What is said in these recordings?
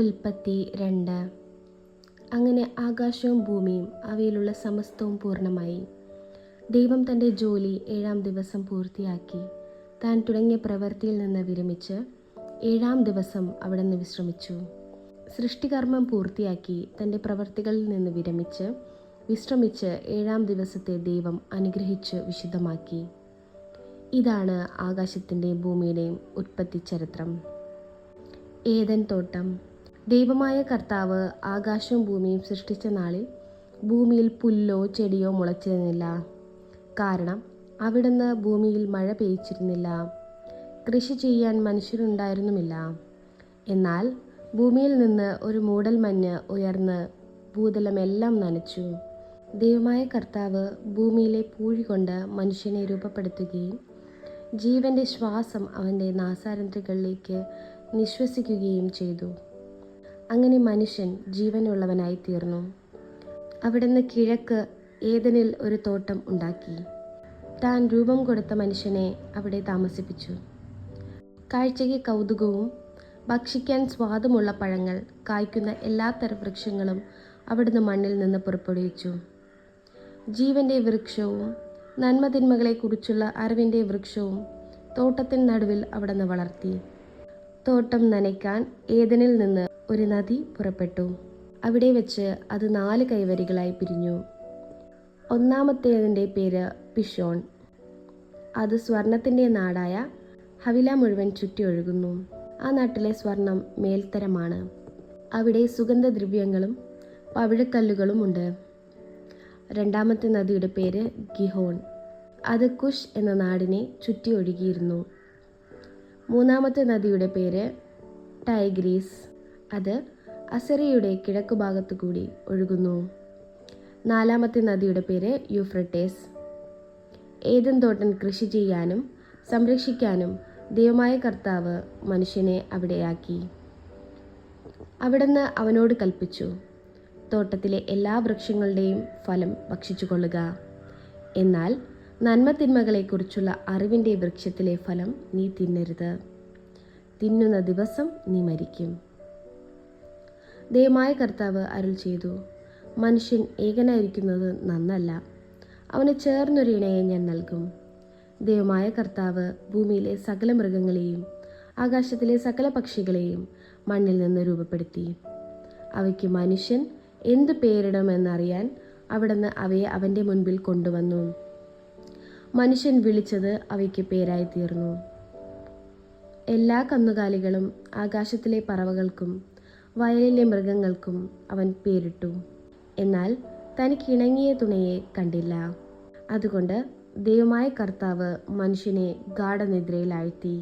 ഉൽപ്പത്തി 2. അങ്ങനെ ആകാശവും ഭൂമിയും അവയിലുള്ള സമസ്തവും പൂർണ്ണമായി. ദൈവം തൻ്റെ ജോലി 7-ാം ദിവസം പൂർത്തിയാക്കി താൻ തുടങ്ങിയ പ്രവൃത്തിയിൽ നിന്ന് വിരമിച്ച് 7-ാം ദിവസം അവിടുന്ന് വിശ്രമിച്ചു. സൃഷ്ടികർമ്മം പൂർത്തിയാക്കി തൻ്റെ പ്രവൃത്തികളിൽ നിന്ന് വിശ്രമിച്ച് 7-ാം ദിവസത്തെ ദൈവം അനുഗ്രഹിച്ച് വിശുദ്ധമാക്കി. ഇതാണ് ആകാശത്തിൻ്റെയും ഭൂമിയുടെയും ഉൽപ്പത്തി ചരിത്രം. ഏദൻ തോട്ടം. ദൈവമായ കർത്താവ് ആകാശവും ഭൂമിയും സൃഷ്ടിച്ച നാളിൽ ഭൂമിയിൽ പുല്ലോ ചെടിയോ മുളച്ചിരുന്നില്ല. കാരണം അവിടുന്ന് ഭൂമിയിൽ മഴ പെയ്ച്ചിരുന്നില്ല. കൃഷി ചെയ്യാൻ മനുഷ്യരുണ്ടായിരുന്നുമില്ല. എന്നാൽ ഭൂമിയിൽ നിന്ന് ഒരു മൂടൽമഞ്ഞ് ഉയർന്ന് ഭൂതലമെല്ലാം നനച്ചു. ദൈവമായ കർത്താവ് ഭൂമിയിലെ പൂഴി കൊണ്ട് മനുഷ്യനെ രൂപപ്പെടുത്തുകയും ജീവൻ്റെ ശ്വാസം അവൻ്റെ നാസാരന്ധ്രങ്ങളിലേക്ക് നിശ്വസിക്കുകയും ചെയ്തു. അങ്ങനെ മനുഷ്യൻ ജീവനുള്ളവനായി തീർന്നു. അവിടുന്ന് കിഴക്ക് ഏദനിൽ ഒരു തോട്ടം ഉണ്ടാക്കി. താൻ രൂപം കൊടുത്ത മനുഷ്യനെ അവിടെ താമസിപ്പിച്ചു. കാഴ്ചയ്ക്ക് കൗതുകവും ഭക്ഷിക്കാൻ സ്വാദുമുള്ള പഴങ്ങൾ കായ്ക്കുന്ന എല്ലാത്തരം വൃക്ഷങ്ങളും അവിടുന്ന് മണ്ണിൽ നിന്ന് പുറപ്പെടുവിച്ചു. ജീവൻ്റെ വൃക്ഷവും നന്മതിന്മകളെക്കുറിച്ചുള്ള അറിവിൻ്റെ വൃക്ഷവും തോട്ടത്തിന് നടുവിൽ അവിടുന്ന് വളർത്തി. തോട്ടം നനയ്ക്കാൻ ഏദനിൽ നിന്ന് ഒരു നദി പുറപ്പെട്ടു. അവിടെ വെച്ച് അത് 4 കൈവരികളായി പിരിഞ്ഞു. ഒന്നാമത്തേതിൻ്റെ പേര് പിഷോൺ. അത് സ്വർണത്തിൻ്റെ നാടായ ഹവില മുഴുവൻ ചുറ്റി ഒഴുകുന്നു. ആ നാട്ടിലെ സ്വർണം മേൽത്തരമാണ്. അവിടെ സുഗന്ധദ്രവ്യങ്ങളും പവിഴക്കല്ലുകളും ഉണ്ട്. രണ്ടാമത്തെ നദിയുടെ പേര് ഗിഹോൺ. അത് കുഷ് എന്ന നാടിനെ ചുറ്റി ഒഴുകിയിരുന്നു. മൂന്നാമത്തെ നദിയുടെ പേര് ടൈഗ്രീസ്. അത് അസറിയുടെ കിഴക്കുഭാഗത്തു കൂടി ഒഴുകുന്നു. നാലാമത്തെ നദിയുടെ പേര് യൂഫ്രട്ടീസ്. ഏദൻ തോട്ടം കൃഷി ചെയ്യാനും സംരക്ഷിക്കാനും ദൈവമായ കർത്താവ് മനുഷ്യനെ അവിടെയാക്കി. അവിടുന്ന് അവനോട് കൽപ്പിച്ചു, തോട്ടത്തിലെ എല്ലാ വൃക്ഷങ്ങളുടെയും ഫലം ഭക്ഷിച്ചുകൊള്ളുക. എന്നാൽ നന്മതിന്മകളെക്കുറിച്ചുള്ള അറിവിൻ്റെ വൃക്ഷത്തിലെ ഫലം നീ തിന്നരുത്. തിന്നുന്ന ദിവസം നീ മരിക്കും. ദൈവമായ കർത്താവ് അരുൾ ചെയ്തു, മനുഷ്യൻ ഏകനായിരിക്കുന്നത് നന്നല്ല. അവന് ചേർന്നൊരു ഇണയെ ഞാൻ നൽകും. ദൈവമായ കർത്താവ് ഭൂമിയിലെ സകല മൃഗങ്ങളെയും ആകാശത്തിലെ സകല പക്ഷികളെയും മണ്ണിൽ നിന്ന് രൂപപ്പെടുത്തി. അവയ്ക്ക് മനുഷ്യൻ എന്തു പേരിടുമെന്നറിയാൻ അവിടുന്ന് അവയെ അവൻ്റെ മുൻപിൽ കൊണ്ടുവന്നു. മനുഷ്യൻ വിളിച്ചത് അവയ്ക്ക് പേരായി തീർന്നു. എല്ലാ കന്നുകാലികളും ആകാശത്തിലെ പറവകൾക്കും വയലിലെ മൃഗങ്ങൾക്കും അവൻ പേരിട്ടു. എന്നാൽ തനിക്ക് ഇണങ്ങിയ തുണയെ കണ്ടില്ല. അതുകൊണ്ട് ദൈവമായ കർത്താവ് മനുഷ്യനെ ഗാഢനിദ്രയിൽ ആഴ്ത്തി.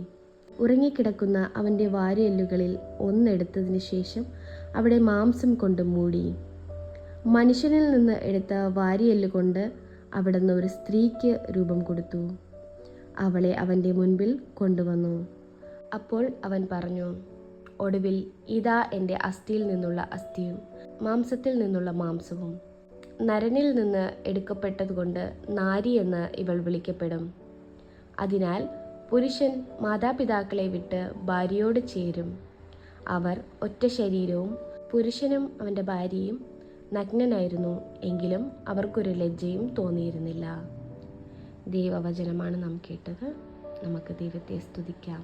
ഉറങ്ങിക്കിടക്കുന്ന അവൻ്റെ വാരിയെല്ലുകളിൽ ഒന്നെടുത്തതിന് ശേഷം അവിടെ മാംസം കൊണ്ട് മൂടി. മനുഷ്യനിൽ നിന്ന് എടുത്ത വാരിയെല്ലുകൊണ്ട് അവിടുന്ന് ഒരു സ്ത്രീക്ക് രൂപം കൊടുത്തു. അവളെ അവൻ്റെ മുൻപിൽ കൊണ്ടുവന്നു. അപ്പോൾ അവൻ പറഞ്ഞു, ഒടുവിൽ ഇതാ എൻ്റെ അസ്ഥിയിൽ നിന്നുള്ള അസ്ഥിയും മാംസത്തിൽ നിന്നുള്ള മാംസവും. നരനിൽ നിന്ന് എടുക്കപ്പെട്ടതുകൊണ്ട് നാരി എന്ന് ഇവൾ വിളിക്കപ്പെടും. അതിനാൽ പുരുഷൻ മാതാപിതാക്കളെ വിട്ട് ഭാര്യയോട് ചേരും. അവർ ഒറ്റ ശരീരവും. പുരുഷനും അവൻ്റെ ഭാര്യയും നഗ്നനായിരുന്നു, എങ്കിലും അവർക്കൊരു ലജ്ജയും തോന്നിയിരുന്നില്ല. ദൈവവചനമാണ് നാം കേട്ടത്. നമുക്ക് ദൈവത്തെ സ്തുതിക്കാം.